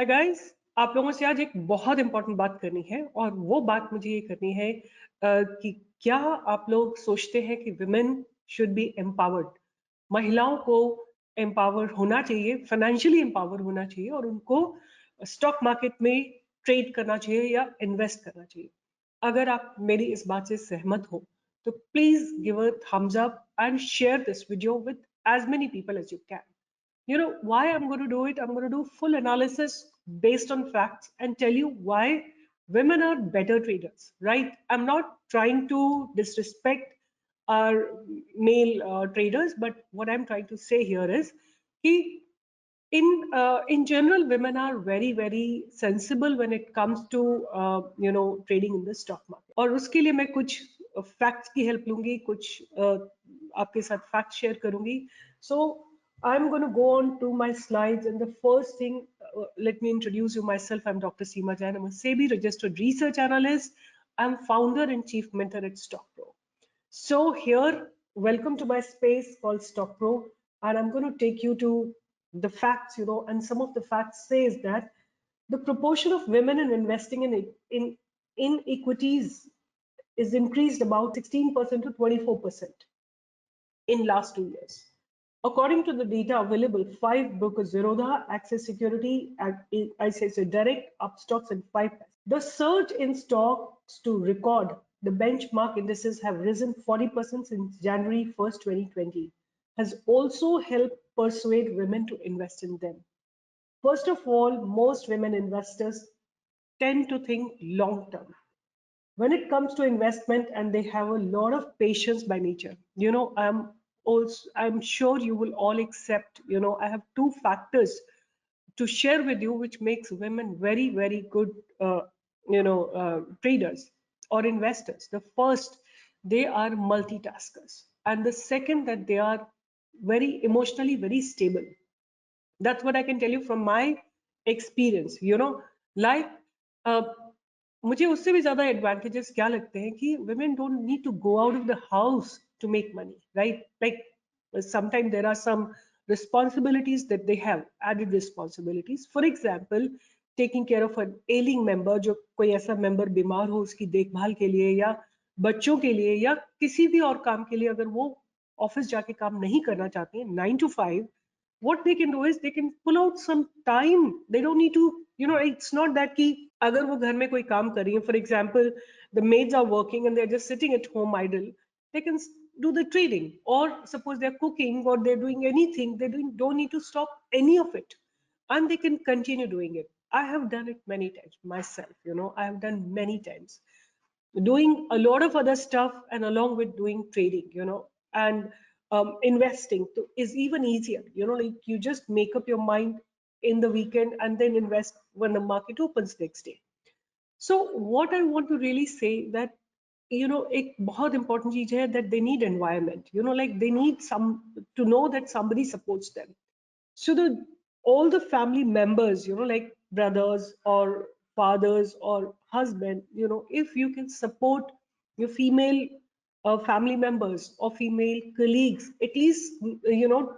Hi guys, आप लोगों से आज एक बहुत इंपॉर्टेंट बात करनी है और वो बात मुझे ये करनी है कि क्या आप लोग सोचते हैं कि विमेन शुड बी एम्पावर्ड। महिलाओं को एम्पावर होना चाहिए, फाइनेंशियली एम्पावर होना चाहिए और उनको स्टॉक मार्केट में ट्रेड करना चाहिए या इन्वेस्ट करना चाहिए। अगर आप मेरी इस बात से सहमत हो तो please give a thumbs up and share this video with as many people as you can. You know why I'm going to do it. I'm going to do full analysis based on facts and tell you why women are better traders, right? I'm not trying to disrespect our male traders, but what I'm trying to say here is कि in general women are very sensible when it comes to trading in the stock market. और उसके लिए मैं कुछ facts की help लूंगी, कुछ आपके साथ फैक्ट शेयर करूंगी. So I'm going to go on to my slides, and the first thing, let me introduce you myself. I'm Dr. Seema Jain. I'm a SEBI registered research analyst. I'm founder and chief mentor at StockPro. So here, welcome to my space called StockPro, and I'm going to take you to the facts, and some of the facts says that the proportion of women in investing in equities is increased about 16% to 24% in last 2 years. According to the data available, five brokers: Zerodha, Access Security, ICICI Direct, Upstocks, and five. The surge in stocks to record the benchmark indices have risen 40% since January 1st, 2020, has also helped persuade women to invest in them. First of all, most women investors tend to think long term when it comes to investment, and they have a lot of patience by nature. I'm sure you will all accept, I have two factors to share with you which makes women very good traders or investors. The first, they are multitaskers, and the second, that they are very emotionally very stable. That's what I can tell you from my experience. Like uh, मुझे उससे भी ज्यादा advantages क्या लगते हैं कि women don't need to go out of the house to make money, right? Like sometimes there are some responsibilities that they have, added responsibilities. For example, taking care of an ailing member, जो कोई ऐसा member बीमार हो उसकी देखभाल के लिए, या बच्चों के लिए, या किसी भी और काम के लिए अगर वो ऑफिस जाके काम नहीं करना चाहते हैं 9 to 5, what they can do is they can pull out some time. They don't need to, it's not that कि अगर वो घर में कोई काम कर रही है, for example, the maids are working and they're just sitting at home idle, they can do the trading. Or suppose they're cooking or they're doing anything, don't need to stop any of it, and they can continue doing it. I have done it many times myself. I have done many times doing a lot of other stuff, and along with doing trading, and investing is even easier. Like you just make up your mind in the weekend and then invest when the market opens next day. So what I want to really say that, एक बहुत important चीज है that they need environment. Like they need some to know that somebody supports them. So all the family members, like brothers or fathers or husband, if you can support your female family members or female colleagues, at least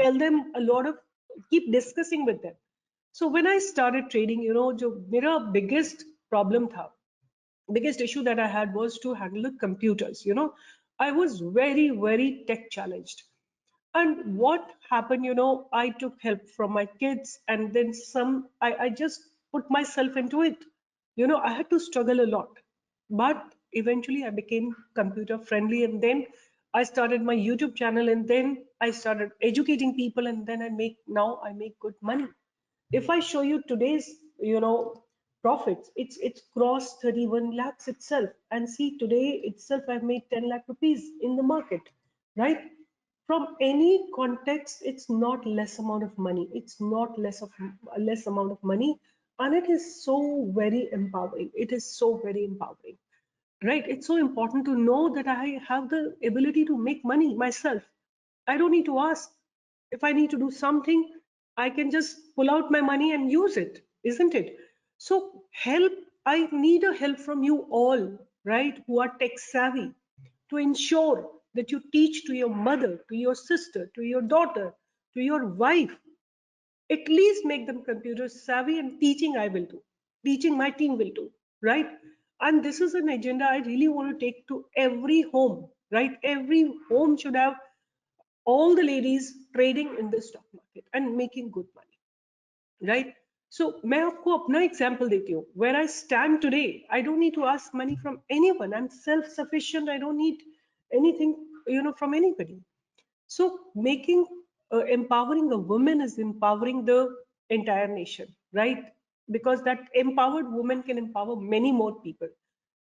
tell them a lot of, keep discussing with them. So when I started trading, जो मेरा biggest problem था, biggest issue that I had was to handle the computers. I was very tech challenged. And what happened, I took help from my kids, and then some, I just put myself into it. I had to struggle a lot. But eventually I became computer friendly, and then I started my YouTube channel, and then I started educating people, and then now I make good money. If I show you today's, profits, it's crossed 31 lakhs itself. And see, today itself I've made 10 lakh rupees in the market, right? From any context, it's not less amount of money. It's not less amount of money, and it is so very empowering. It is so very empowering, right? It's so important to know that I have the ability to make money myself. I don't need to ask. If I need to do something, I can just pull out my money and use it, isn't it? So help, I need a help from you all, right, who are tech savvy, to ensure that you teach to your mother, to your sister, to your daughter, to your wife, At least make them computer savvy, and teaching I will do. Teaching my team will do, right? And this is an agenda I really want to take to every home, right? Every home should have all the ladies trading in the stock market and making good money, right? So मैं आपको अपना example देती हूँ. Where I stand today, I don't need to ask money from anyone. I'm self-sufficient. I don't need anything, from anybody. So making empowering a woman is empowering the entire nation, right? Because that empowered woman can empower many more people.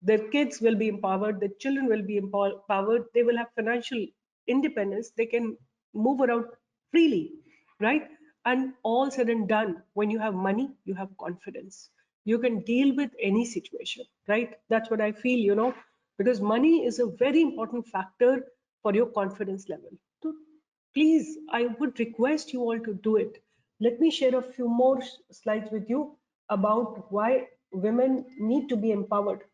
Their kids will be empowered, their children will be empowered, they will have financial independence, they can move around freely, right? And all said and done, when you have money, you have confidence. You can deal with any situation, right? That's what I feel, because money is a very important factor for your confidence level. So please, I would request you all to do it. Let me share a few more slides with you about why women need to be empowered,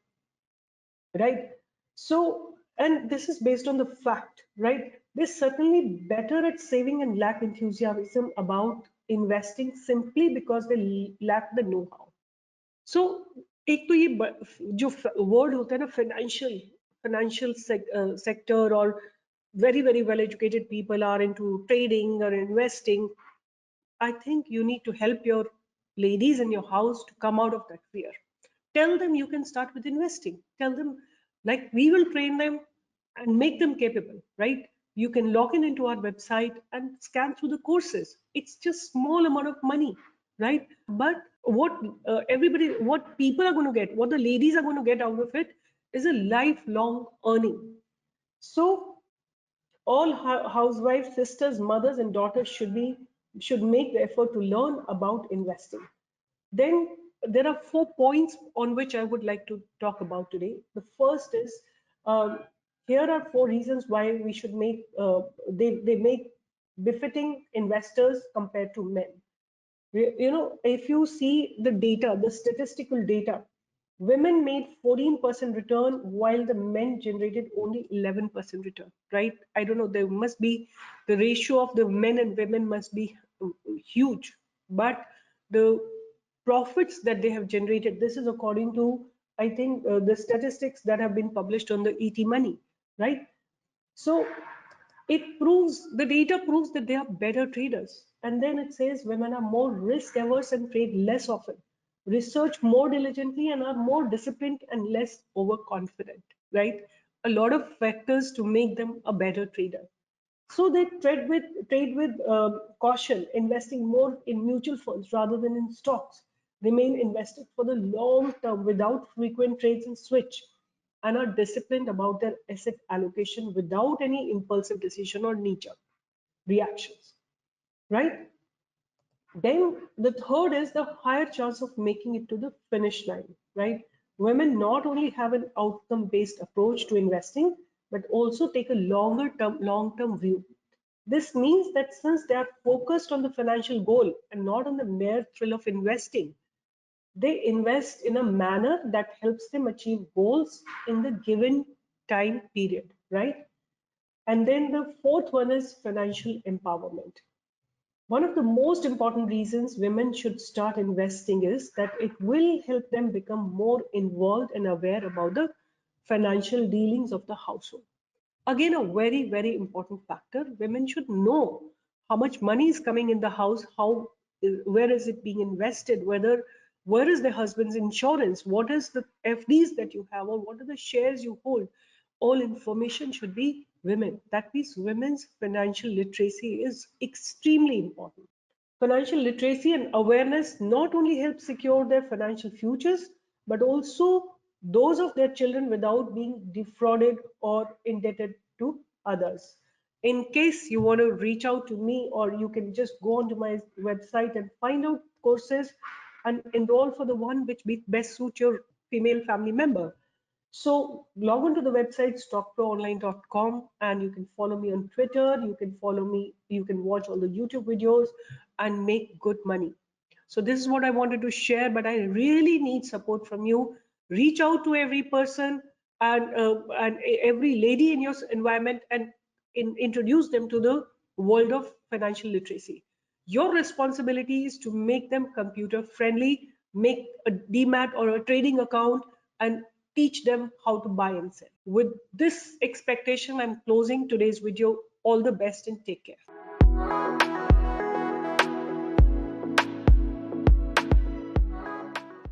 right? So, and this is based on the fact, right? They're certainly better at saving and lack enthusiasm about investing simply because they lack the know-how. So एक तो ये जो word होता है ना, financial sector, और very well educated people are into trading or investing. I think you need to help your ladies in your house to come out of that fear. Tell them you can start with investing. Tell them, like, we will train them and make them capable, right? You can log in into our website and scan through the courses. It's just small amount of money, right? But what people are going to get, what the ladies are going to get out of it is a lifelong earning. So all housewives, sisters, mothers, and daughters should make the effort to learn about investing. Then there are 4 points on which I would like to talk about today. The first is, um, here are 4 reasons why we should make they make befitting investors compared to men. If you see the data, the statistical data, women made 14% return while the men generated only 11% return, right? I don't know, there must be, the ratio of the men and women must be huge, but the profits that they have generated, this is according to, I think, the statistics that have been published on the ET Money, right? So the data proves that they are better traders. And then it says women are more risk averse and trade less often, research more diligently, and are more disciplined and less overconfident, right? A lot of factors to make them a better trader. So they trade with caution, investing more in mutual funds rather than in stocks. Remain invested for the long term without frequent trades and switch, and are disciplined about their asset allocation without any impulsive decision or knee-jerk reactions, right? Then the third is the higher chance of making it to the finish line, right? Women not only have an outcome-based approach to investing, but also take a long-term view. This means that since they are focused on the financial goal and not on the mere thrill of investing, they invest in a manner that helps them achieve goals in the given time period, right? And then the fourth one is financial empowerment. One of the most important reasons women should start investing is that it will help them become more involved and aware about the financial dealings of the household. Again, a very important factor. Women should know how much money is coming in the house, where is it being invested, where is the husband's insurance, what is the FDs that you have, or what are the shares you hold. All information should be women. That means women's financial literacy is extremely important. Financial literacy and awareness not only help secure their financial futures, but also those of their children without being defrauded or indebted to others. In case you want to reach out to me, or you can just go onto my website and find out courses and enroll for the one which best suits your female family member. So log on to the website stockproonline.com, and you can follow me on Twitter. You can follow me, you can watch all the YouTube videos and make good money. So this is what I wanted to share, but I really need support from you. Reach out to every person and every lady in your environment, and introduce them to the world of financial literacy. Your responsibility is to make them computer friendly, make a demat or a trading account, and teach them how to buy and sell. With this expectation, I'm closing today's video. All the best and take care.